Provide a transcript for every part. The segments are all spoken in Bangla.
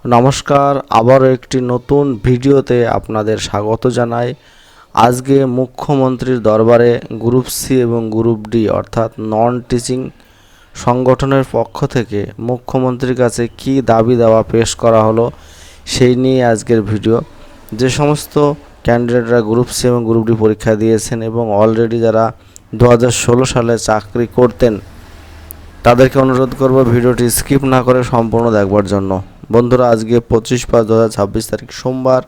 নমস্কার, আবারও একটি নতুন ভিডিওতে আপনাদের স্বাগত জানাই। আজকে মুখ্যমন্ত্রীর দরবারে গ্রুপ সি এবং গ্রুপ ডি অর্থাৎ নন টিচিং সংগঠনের পক্ষ থেকে মুখ্যমন্ত্রীর কাছে কি দাবি দাওয়া পেশ করা হলো সেই নিয়ে আজকের ভিডিও। যে সমস্ত ক্যান্ডিডেটরা গ্রুপ সি এবং গ্রুপ ডি পরীক্ষা দিয়েছেন এবং অলরেডি যারা 2016 সালে চাকরি করতেন তাদেরকে অনুরোধ করব ভিডিওটি স্কিপ না করে সম্পূর্ণ দেখবার জন্য। বন্ধুরা, আজকে 25/5/2026 তারিখ সোমবার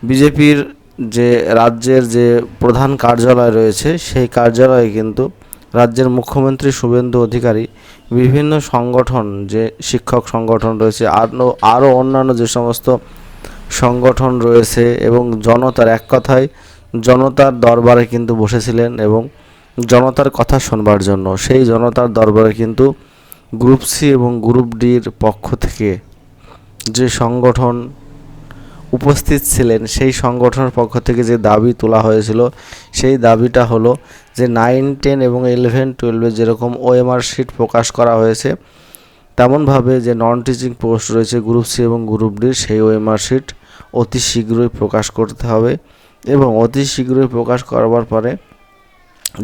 বিজেপির যে রাজ্যের যে প্রধান কার্যালয় রয়েছে সেই কার্যালয়ে কিন্তু রাজ্যের মুখ্যমন্ত্রী শুভেন্দু অধিকারী বিভিন্ন সংগঠন, যে শিক্ষক সংগঠন রয়েছে, আরও অন্যান্য যে সমস্ত সংগঠন রয়েছে এবং জনতার, এক কথায় জনতার দরবারে কিন্তু বসেছিলেন এবং জনতার কথা শোনবার জন্য। সেই জনতার দরবারে কিন্তু গ্রুপ সি এবং গ্রুপ ডির পক্ষ থেকে যে সংগঠন উপস্থিত ছিলেন সেই সংগঠনের পক্ষ থেকে যে দাবি তোলা হয়েছিল সেই দাবিটা হলো যে 9, 10 এবং 11, 12 যেরকম ওএমআর শিট প্রকাশ করা হয়েছে তেমনভাবে যে নন টিচিং পোস্ট রয়েছে গ্রুপ সি এবং গ্রুপ ডির সেই ওএমআর শিট অতি শীঘ্রই প্রকাশ করতে হবে এবং অতি শীঘ্রই প্রকাশ করবার পরে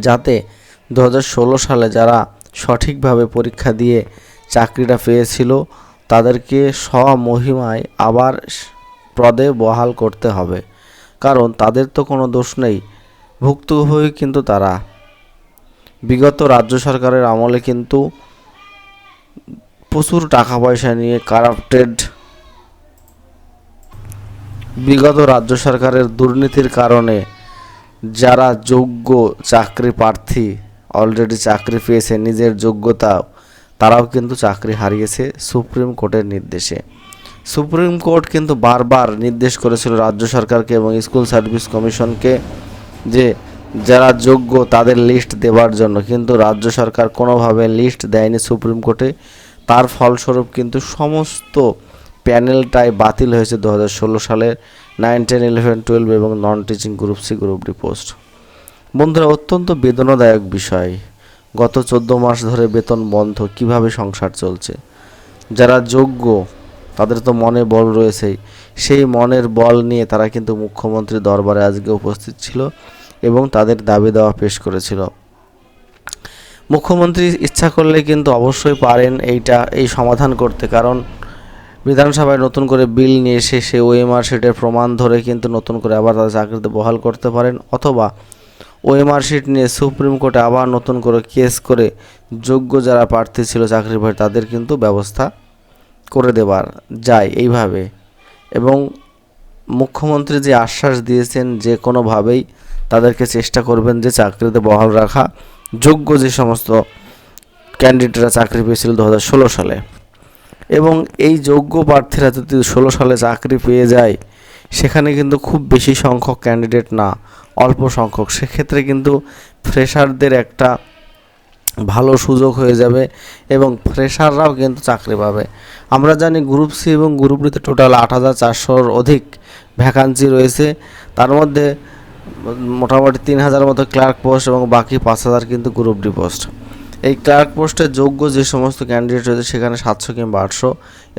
যাতে 2016 সালে যারা সঠিকভাবে পরীক্ষা দিয়ে চাকরিটা পেয়েছিল তাদেরকে স্বমহিমায় আবার পদে বহাল করতে হবে, কারণ তাদের তো কোনো দোষ নেই। ভুক্তভোগী কিন্তু তারা। বিগত রাজ্য সরকারের আমলে কিন্তু প্রচুর টাকা পয়সা নিয়ে কারাপ্টেড, বিগত রাজ্য সরকারের দুর্নীতির কারণে যারা যোগ্য চাকরি প্রার্থী অলরেডি চাকরি পেয়েছে নিজের যোগ্যতাও, তারাও কিন্তু চাকরি হারিয়েছে সুপ্রিম কোর্টের নির্দেশে। সুপ্রিম কোর্ট কিন্তু বারবার নির্দেশ করেছিল রাজ্য সরকারকে এবং স্কুল সার্ভিস কমিশনকে যে যারা যোগ্য তাদের লিস্ট দেওয়ার জন্য, কিন্তু রাজ্য সরকার কোনোভাবে লিস্ট দেয়নি সুপ্রিম কোর্টে। তার ফলস্বরূপ কিন্তু সমস্ত প্যানেলটাই বাতিল হয়েছে 2016 সালের 9, 10, 11, 12 এবং non teaching group C group D post. বন্ধুরা, অত্যন্ত বেদনাদায়ক বিষয়। গত 14 মাস ধরে বেতন বন্ধ, কিভাবে সংসার চলছে? যারা যোগ্য তাদের তো মনে বল রয়েছেই, সেই মনের বল নিয়ে তারা কিন্তু মুখ্যমন্ত্রীর দরবারে আজকে উপস্থিত ছিল এবং তাদের দাবি দেওয়া পেশ করেছিল। মুখ্যমন্ত্রী ইচ্ছা করলে কিন্তু অবশ্যই পারেন এই সমাধান করতে, কারণ বিধানসভায় নতুন করে বিল নিয়ে এসে সেই ওএমআর শিটের প্রমাণ ধরে কিন্তু নতুন করে আবার তাদের চাকরিতে বহাল করতে পারেন, অথবা ওএমআর শিট নিয়ে সুপ্রিম কোর্টে আবার নতুন করে কেস করে যোগ্য যারা প্রার্থী ছিল চাকরি পায় তাদের কিন্তু ব্যবস্থা করে দেবার যায় এইভাবে। এবং মুখ্যমন্ত্রী যে আশ্বাস দিয়েছেন যে কোনোভাবেই তাদেরকে চেষ্টা করবেন যে চাকরিতে বহাল রাখা, যোগ্য যে সমস্ত ক্যান্ডিডেটরা চাকরি পেয়েছিল 2016 সালে। এবং এই যোগ্য প্রার্থীরা যদি 16 সালে চাকরি পেয়ে যায়, সেখানে কিন্তু খুব বেশি সংখ্যক ক্যান্ডিডেট না, অল্প সংখ্যক। সেক্ষেত্রে কিন্তু ফ্রেশারদের একটা ভালো সুযোগ হয়ে যাবে এবং ফ্রেশাররাও কিন্তু চাকরি পাবে। আমরা জানি গ্রুপ সি এবং গ্রুপ ডিতে টোটাল 8,400-র অধিক ভ্যাকান্সি রয়েছে। তার মধ্যে মোটামুটি 3,000 মতো ক্লার্ক পোস্ট এবং বাকি 5,000 কিন্তু গ্রুপ ডি পোস্ট। এই ক্লার্ক পোস্টে যোগ্য যে সমস্ত ক্যান্ডিডেট রয়েছে সেখানে 700 কিংবা 800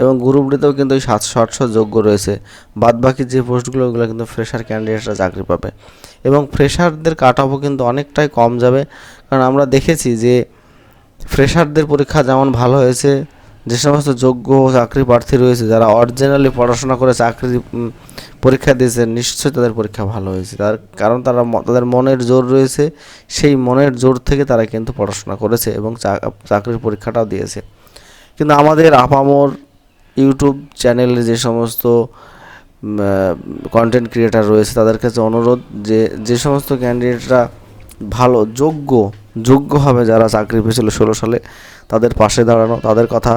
এবং গ্রুপ ডিতেও কিন্তু এই 700-800 যোগ্য রয়েছে। বাদবাকি যে পোস্টগুলো ওগুলো কিন্তু ফ্রেশার ক্যান্ডিডেটরা চাকরি পাবে এবং ফ্রেশারদের কাট অফও কিন্তু অনেকটাই কম যাবে, কারণ আমরা দেখেছি যে ফ্রেশারদের পরীক্ষা যেমন ভালো হয়েছে, যে সমস্ত যোগ্য চাকরি প্রার্থী রয়েছে যারা অরিজিনালি পড়াশোনা করে চাকরি পরীক্ষা দিয়েছে নিশ্চয়ই তাদের পরীক্ষা ভালো হয়েছে, কারণ তাদের মনের জোর রয়েছে। সেই মনের জোর থেকে তারা কিন্তু পড়াশোনা করেছে এবং চাকরির পরীক্ষাটাও দিয়েছে। কিন্তু আমাদের আপামর ইউটিউব চ্যানেলে যে সমস্ত কন্টেন্ট ক্রিয়েটার রয়েছে তাদের কাছে অনুরোধ যে সমস্ত ক্যান্ডিডেটরা ভালো যোগ্যভাবে যারা চাকরি পেয়েছিল 16 সালে তাদের পাশে দাঁড়ানো, তাদের কথা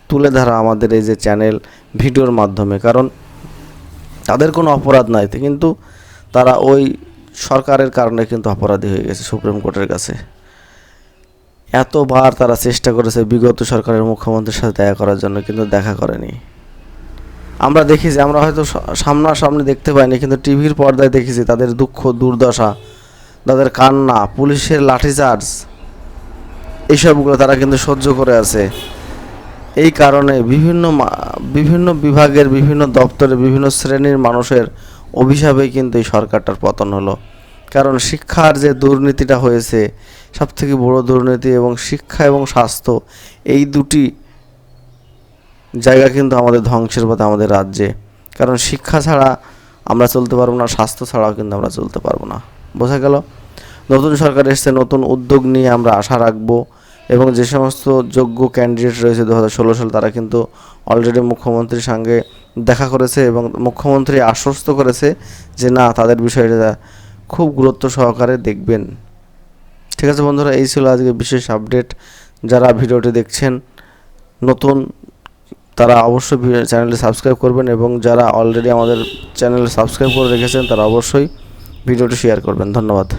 তুলে ধরা আমাদের এই যে চ্যানেল ভিডিওর মাধ্যমে, কারণ তাদের কোনো অপরাধ নাই, কিন্তু তারা ওই সরকারের কারণে কিন্তু অপরাধী হয়ে গেছে সুপ্রিম কোর্টের কাছে। এতবার তারা চেষ্টা করেছে বিগত সরকারের মুখ্যমন্ত্রীর সাথে দেখা করার জন্য, কিন্তু দেখা করেনি। আমরা দেখেছি, আমরা হয়তো সামনাসামনি দেখতে পাইনি, কিন্তু টিভির পর্দায় দেখেছি তাদের দুঃখ দুর্দশা, তাদের কান্না, পুলিশের লাঠিচার্জ, এইসবগুলো তারা কিন্তু সহ্য করে আছে। এই কারণে বিভিন্ন বিভাগের বিভিন্ন দপ্তরে বিভিন্ন শ্রেণীর মানুষের অভিশাপেই কিন্তু এই সরকারটার পতন হলো। কারণ শিক্ষার যে দুর্নীতিটা হয়েছে, সবথেকে বড় দুর্নীতি, এবং শিক্ষা এবং স্বাস্থ্য এই দুটি জায়গা কিন্তু আমাদের ধ্বংসের পথে আমাদের রাজ্যে। কারণ শিক্ষা ছাড়া আমরা চলতে পারবো না, স্বাস্থ্য ছাড়াও কিন্তু আমরা চলতে পারবো না। বোঝা গেল? নতুন সরকার এসছে, নতুন উদ্যোগ নিয়ে আমরা আশা রাখবো, এবং যে সমস্ত যোগ্য ক্যান্ডিডেট রয়েছে 2016 সাল, তারা কিন্তু অলরেডি মুখ্যমন্ত্রীর সঙ্গে দেখা করেছে এবং মুখ্যমন্ত্রী আশ্বস্ত করেছে যে না, তাদের বিষয়টা খুব গুরুত্ব সহকারে দেখবেন। ঠিক আছে বন্ধুরা, এই ছিল আজকে বিশেষ আপডেট। যারা ভিডিওটি দেখছেন নতুন, তারা অবশ্যই চ্যানেলটি সাবস্ক্রাইব করবেন, এবং যারা অলরেডি আমাদের চ্যানেল সাবস্ক্রাইব করে রেখেছেন তারা অবশ্যই ভিডিওটি শেয়ার করবেন। ধন্যবাদ।